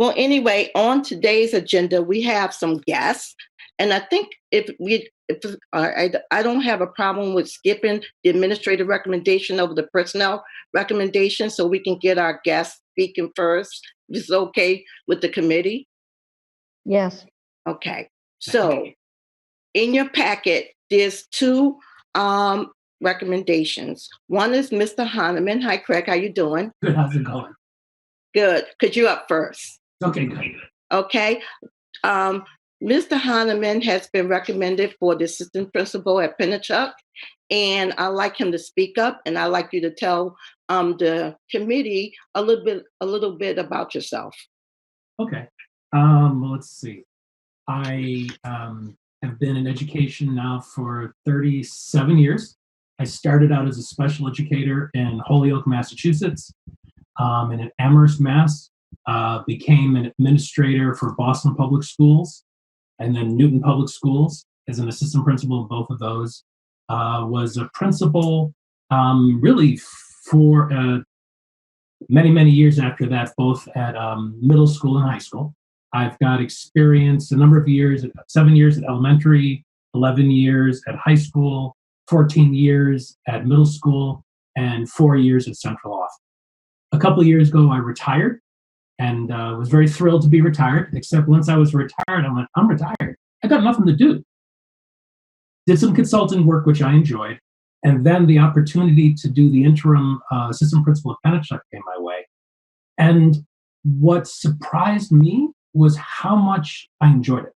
Well, anyway, on today's agenda, we have some guests, and I think if I don't have a problem with skipping the administrative recommendation over the personnel recommendation, so we can get our guests speaking first. This is okay with the committee? Yes. Okay. So, in your packet, there's two recommendations. One is Mr. Hahnemann. Hi, Craig. How you doing? Good. How's it going? Good. Could you up first? Okay, good. Okay. Um, Mr. Hahnemann has been recommended for the assistant principal at Pennachuck, and I'd like him to speak up, and I'd like you to tell the committee a little bit about yourself. Okay. Let's see. I have been in education now for 37 years. I started out as a special educator in Holyoke, Massachusetts, and in Amherst, Mass. Became an administrator for Boston Public Schools and then Newton Public Schools as an assistant principal in both of those. Was a principal really for many, many years after that, both at middle school and high school. I've got experience a number of years, 7 years at elementary, 11 years at high school, 14 years at middle school, and 4 years at central office. A couple of years ago, I retired and was very thrilled to be retired, except once I was retired, I went, I'm retired. I got nothing to do. Did some consulting work, which I enjoyed, and then the opportunity to do the interim assistant principal at Pennachuck came my way. And what surprised me was how much I enjoyed it.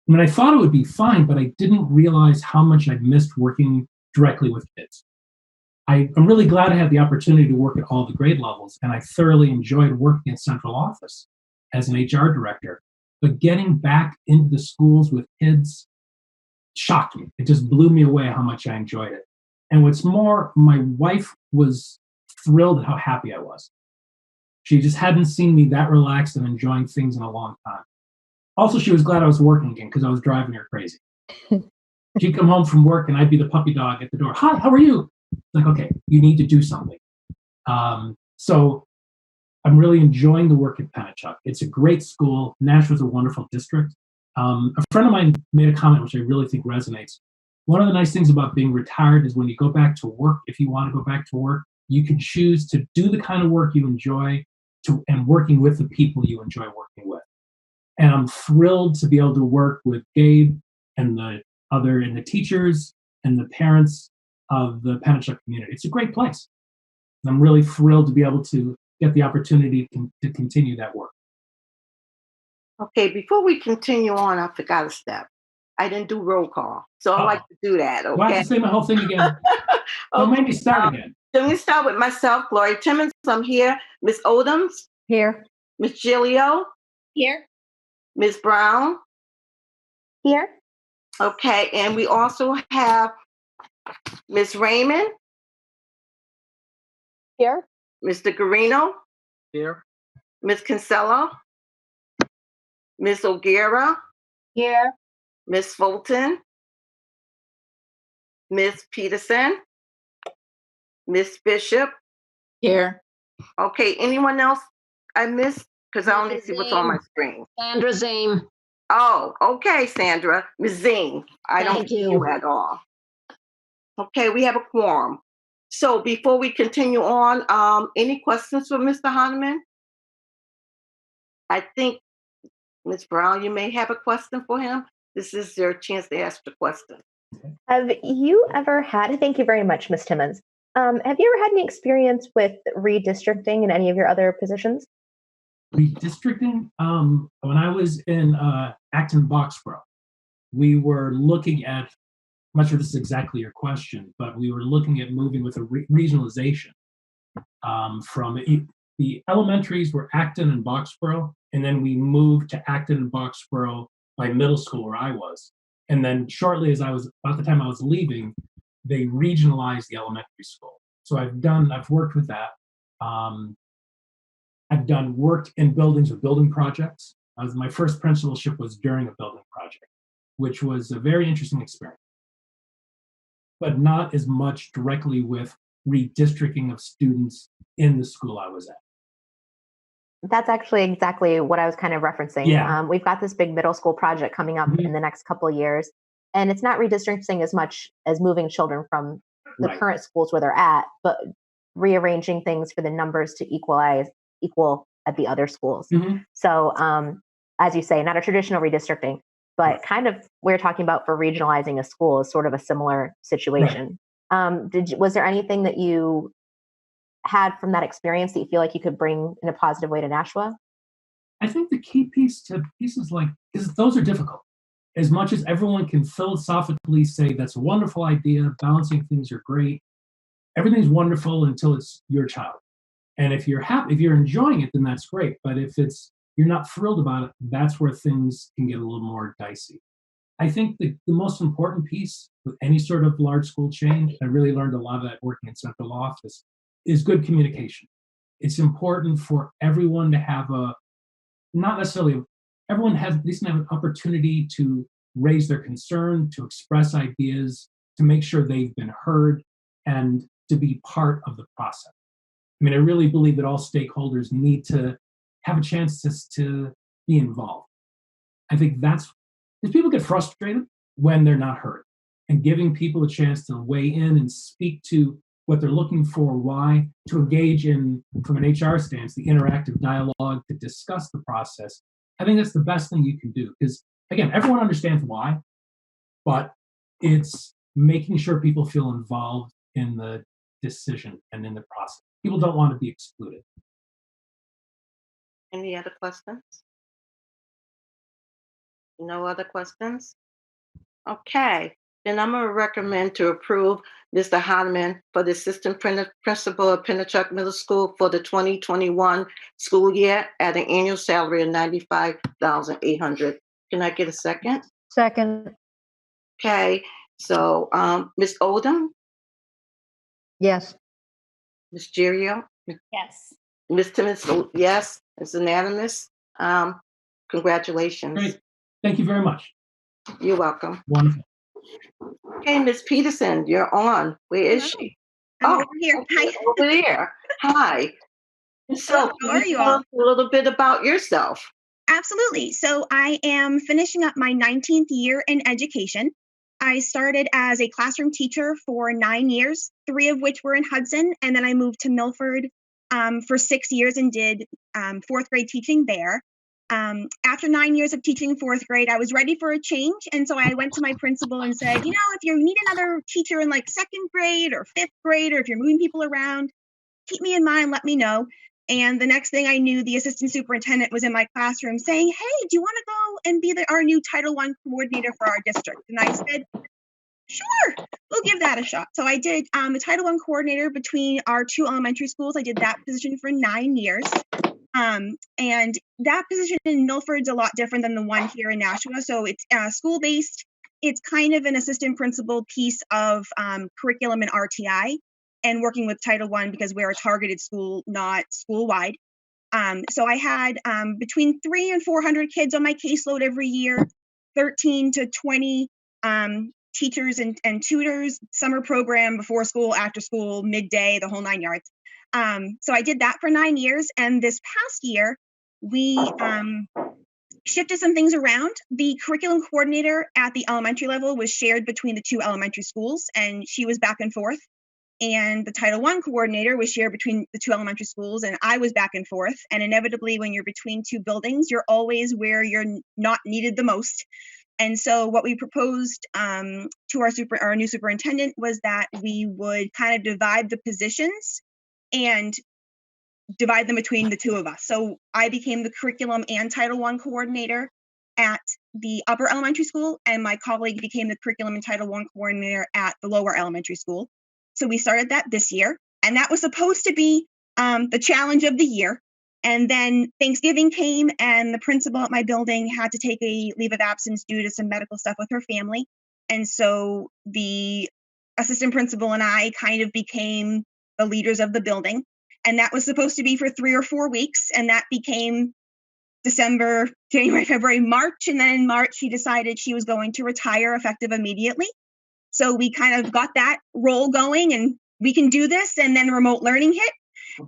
I mean, I thought it would be fine, but I didn't realize how much I'd missed working directly with kids. I'm really glad I had the opportunity to work at all the grade levels, and I thoroughly enjoyed working at central office as an HR director. But getting back into the schools with kids shocked me. It just blew me away how much I enjoyed it. And what's more, my wife was thrilled at how happy I was. She just hadn't seen me that relaxed and enjoying things in a long time. Also, she was glad I was working again because I was driving her crazy. She'd come home from work and I'd be the puppy dog at the door. Hi, how are you? Like, okay, you need to do something. So I'm really enjoying the work at Pennachuck. It's a great school. Nashua's a wonderful district. A friend of mine made a comment which I really think resonates. One of the nice things about being retired is when you go back to work, if you want to go back to work, you can choose to do the kind of work you enjoy and working with the people you enjoy working with. And I'm thrilled to be able to work with Gabe and the teachers and the parents of the Pennachuck community. It's a great place. And I'm really thrilled to be able to get the opportunity to continue that work. Okay, before we continue on, I forgot a step. I didn't do roll call, so I'd like to do that. Okay. Why have to say my whole thing again? Don't make me start again. Let me start with myself, Gloria Timmons. I'm here. Miss Odoms. Here. Miss Gilio. Here. Miss Brown. Here. Okay, and we also have Miss Raymond. Here. Mr. Garino. Here. Miss Kinsella. Miss O'Gara. Here. Miss Fulton. Miss Peterson. Miss Bishop. Here. Okay, anyone else I missed? Because I only see what's on my screen. Sandra Zane. Oh, okay, Sandra. Ms. Zing. I don't see you at all. Okay, we have a quorum. So before we continue on, any questions for Mr. Hahnemann? I think, Ms. Brown, you may have a question for him. This is your chance to ask the question. Have you ever had, thank you very much, Ms. Timmons. Have you ever had any experience with redistricting in any of your other positions? Redistricting? When I was in Acton Boxborough, we were looking at, I'm not sure this is exactly your question, but we were looking at moving with a regionalization from the elementaries were Acton and Boxborough, and then we moved to Acton and Boxborough by middle school where I was. And then shortly about the time I was leaving, they regionalized the elementary school. So I've worked with that. I've worked in buildings with building projects. My first principalship was during a building project, which was a very interesting experience, but not as much directly with redistricting of students in the school I was at. That's actually exactly what I was kind of referencing. Yeah. We've got this big middle school project coming up in the next couple of years, and it's not redistricting as much as moving children from the Right. current schools where they're at, but rearranging things for the numbers to equal at the other schools. Mhm. So, as you say, not a traditional redistricting, but Right. kind of we're talking about for regionalizing a school is sort of a similar situation. Was there anything that you had from that experience that you feel like you could bring in a positive way to Nashua? I think the key piece to pieces like, because those are difficult. As much as everyone can philosophically say that's a wonderful idea, balancing things are great, everything's wonderful until it's your child. And if you're happy, if you're enjoying it, then that's great. But if you're not thrilled about it, that's where things can get a little more dicey. I think the most important piece with any sort of large school change, I really learned a lot of that working in central office, is good communication. It's important for everyone to have not necessarily, everyone has at least have an opportunity to raise their concern, to express ideas, to make sure they've been heard, and to be part of the process. I mean, I really believe that all stakeholders need to have a chance to be involved. I think that's because people get frustrated when they're not heard. And giving people a chance to weigh in and speak to what they're looking for, why, to engage in, from an HR stance, the interactive dialogue to discuss the process. I think that's the best thing you can do. Because again, everyone understands why, but it's making sure people feel involved in the decision and in the process. People don't want to be excluded. Any other questions? No other questions? Okay, then I'm gonna recommend to approve Mr. Hahnemann for the assistant principal of Pennachuck Middle School for the 2021 school year at an annual salary of $95,800. Can I get a second? Second. Okay, so Ms. Oldham, Yes. Ms. Girio, Yes. Ms. Timmons, yes, it's unanimous. Congratulations. Great. Thank you very much. You're welcome. Wonderful. Okay, Ms. Peterson, you're on. Where is Hello. she? I'm Oh, over here. okay, Hi. over there. Hi. So, How are you tell all? us a little bit about yourself. Absolutely. So I am finishing up my 19th year in education. I started as a classroom teacher for 9 years, 3 of which were in Hudson, and then I moved to Milford for 6 years and did 4th grade teaching there. After 9 years of teaching 4th grade, I was ready for a change, and so I went to my principal and said, if you need another teacher in like 2nd grade or 5th grade, or if you're moving people around, keep me in mind, let me know. And the next thing I knew, the assistant superintendent was in my classroom saying, hey, do you want to go and be our new Title I coordinator for our district? And I said, sure, we'll give that a shot. So I did the Title I coordinator between our 2 elementary schools. I did that position for 9 years. And that position in Milford's a lot different than the one here in Nashua. So it's school-based. It's kind of an assistant principal piece of curriculum and RTI, and working with Title I because we're a targeted school, not school-wide. So I had between 300 and 400 kids on my caseload every year, 13 to 20 teachers and tutors, summer program, before school, after school, midday, the whole 9 yards. So I did that for 9 years. And this past year, we shifted some things around. The curriculum coordinator at the elementary level was shared between the 2 elementary schools, and she was back and forth. And the Title I coordinator was shared between the 2 elementary schools, and I was back and forth. And inevitably, when you're between 2 buildings, you're always where you're not needed the most. And so what we proposed to our new superintendent was that we would kind of divide the positions and divide them between the 2 of us. So I became the curriculum and Title I coordinator at the upper elementary school, and my colleague became the curriculum and Title I coordinator at the lower elementary school. So we started that this year, and that was supposed to be the challenge of the year. And then Thanksgiving came, and the principal at my building had to take a leave of absence due to some medical stuff with her family. And so the assistant principal and I kind of became the leaders of the building. And that was supposed to be for 3 or 4 weeks. And that became December, January, February, March. And then in March, she decided she was going to retire effective immediately. So we kind of got that role going, and we can do this. And then remote learning hit.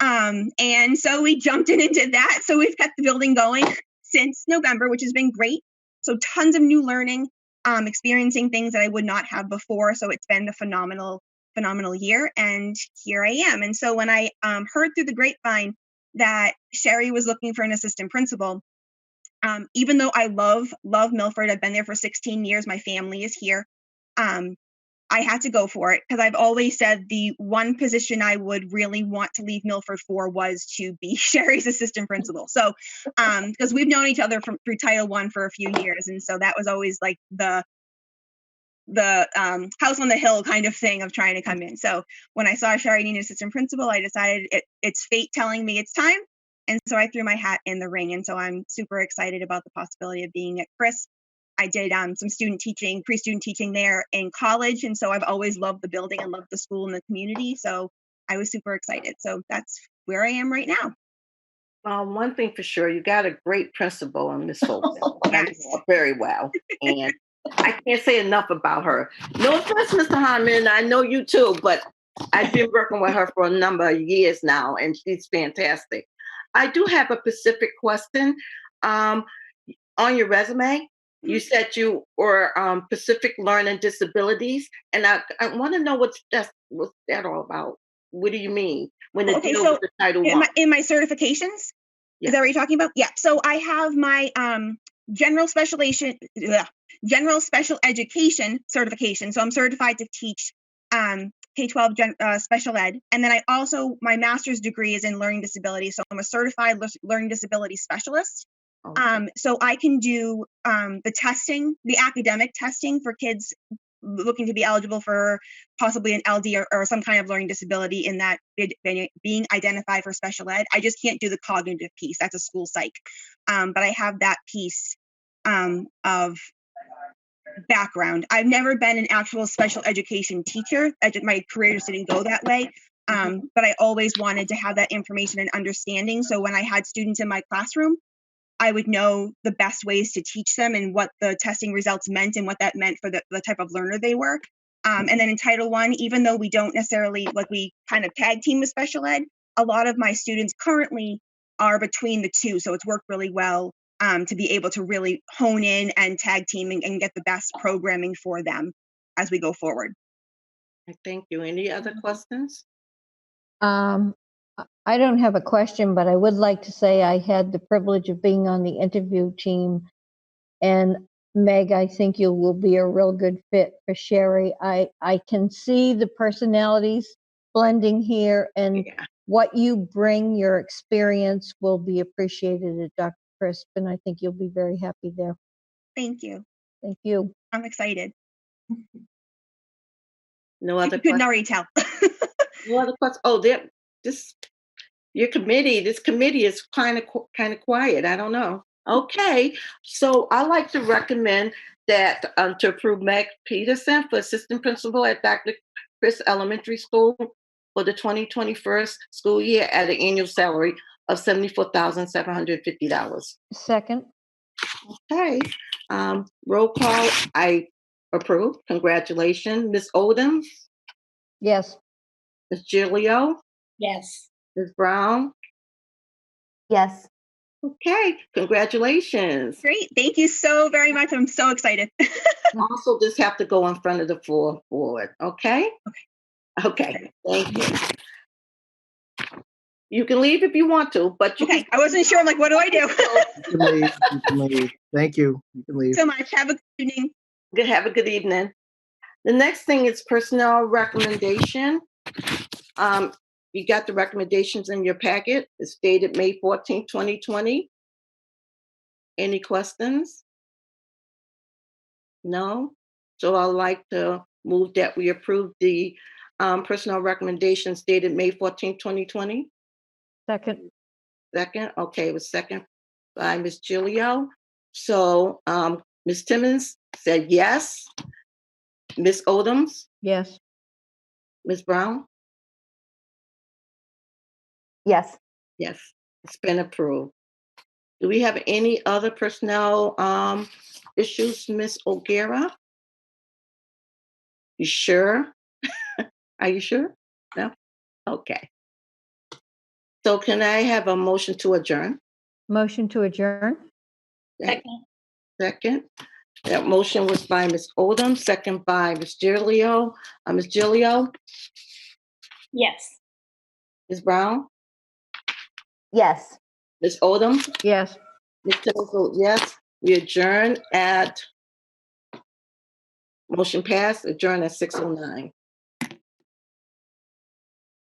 And so we jumped into that. So we've kept the building going since November, which has been great. So tons of new learning, experiencing things that I would not have before. So it's been a phenomenal year, and here I am. And so when I heard through the grapevine that Sherry was looking for an assistant principal, even though I love Milford, I've been there for 16 years, my family is here. I had to go for it because I've always said the one position I would really want to leave Milford for was to be Sherry's assistant principal. So, because we've known each other through Title I for a few years, and so that was always like the house on the hill kind of thing of trying to come in. So when I saw Sherry needed assistant principal, I decided it's fate telling me it's time, and so I threw my hat in the ring. And so I'm super excited about the possibility of being at Crisp. I did some student teaching, pre-student teaching there in college. And so I've always loved the building and loved the school and the community. So I was super excited. So that's where I am right now. One thing for sure, you got a great principal in Miss Holden. I know her very well. And I can't say enough about her. No offense, Mr. Hyman, I know you too, but I've been working with her for a number of years now, and she's fantastic. I do have a specific question. On your resume, you said you were Pacific Learning Disabilities, and I want to know what's that all about. What do you mean when it deals with the Title I? In my certifications, is that what you're talking about? Yeah. So I have my general special education certification. So I'm certified to teach K-12 special ed, and then my master's degree is in learning disability. So I'm a certified learning disability specialist. So I can do the testing, the academic testing for kids looking to be eligible for possibly an LD or some kind of learning disability in that being identified for special ed. I just can't do the cognitive piece. That's a school psych. But I have that piece of background. I've never been an actual special education teacher. My career just didn't go that way. But I always wanted to have that information and understanding. So when I had students in my classroom, I would know the best ways to teach them and what the testing results meant and what that meant for the type of learner they were. And then in Title I, even though we don't necessarily, we kind of tag team with special ed, a lot of my students currently are between the two. So it's worked really well to be able to really hone in and tag team and get the best programming for them as we go forward. Thank you. Any other questions? I don't have a question, but I would like to say I had the privilege of being on the interview team. And Meg, I think you will be a real good fit for Sherry. I can see the personalities blending here, and what you bring, your experience will be appreciated at Dr. Crisp, and I think you'll be very happy there. Thank you. Thank you. I'm excited. No other questions? You couldn't already tell. No other questions? Oh, this committee is kind of quiet. I don't know. Okay, so I like to recommend that to approve Meg Peterson for assistant principal at Dr. Chris Elementary School for the 2021 school year at an annual salary of $74,750. Second. Okay, roll call. I approve. Congratulations, Ms. Odom. Yes. Ms. Giglio. Yes. Ms. Brown. Yes. Okay, congratulations. Great. Thank you so very much. I'm so excited. Also, just have to go in front of the full board. Okay? Okay. Thank you. You can leave if you want to, but you okay. I wasn't sure. I'm like, what do I do? You can leave. You can leave. Thank you. You can leave. So much. Have a good evening. Have a good evening. The next thing is personnel recommendation. You got the recommendations in your packet. It's dated May 14, 2020. Any questions? No? So I'd like to move that we approve the personnel recommendations dated May 14, 2020. Second. Second? Okay, it was second by Ms. Giglio. So Ms. Timmons said yes. Ms. Odoms? Yes. Ms. Brown? Yes. Yes, it's been approved. Do we have any other personnel issues, Ms. O'Gara? You sure? Are you sure? No? Okay. So can I have a motion to adjourn? Motion to adjourn? Second. Second. That motion was by Ms. Odom, second by Ms. Gilio. Ms. Gilio, Yes. Ms. Brown, Yes. Ms. Odom, Yes. Ms. Tillman, yes. We adjourn at, motion passed, adjourn at 6:09.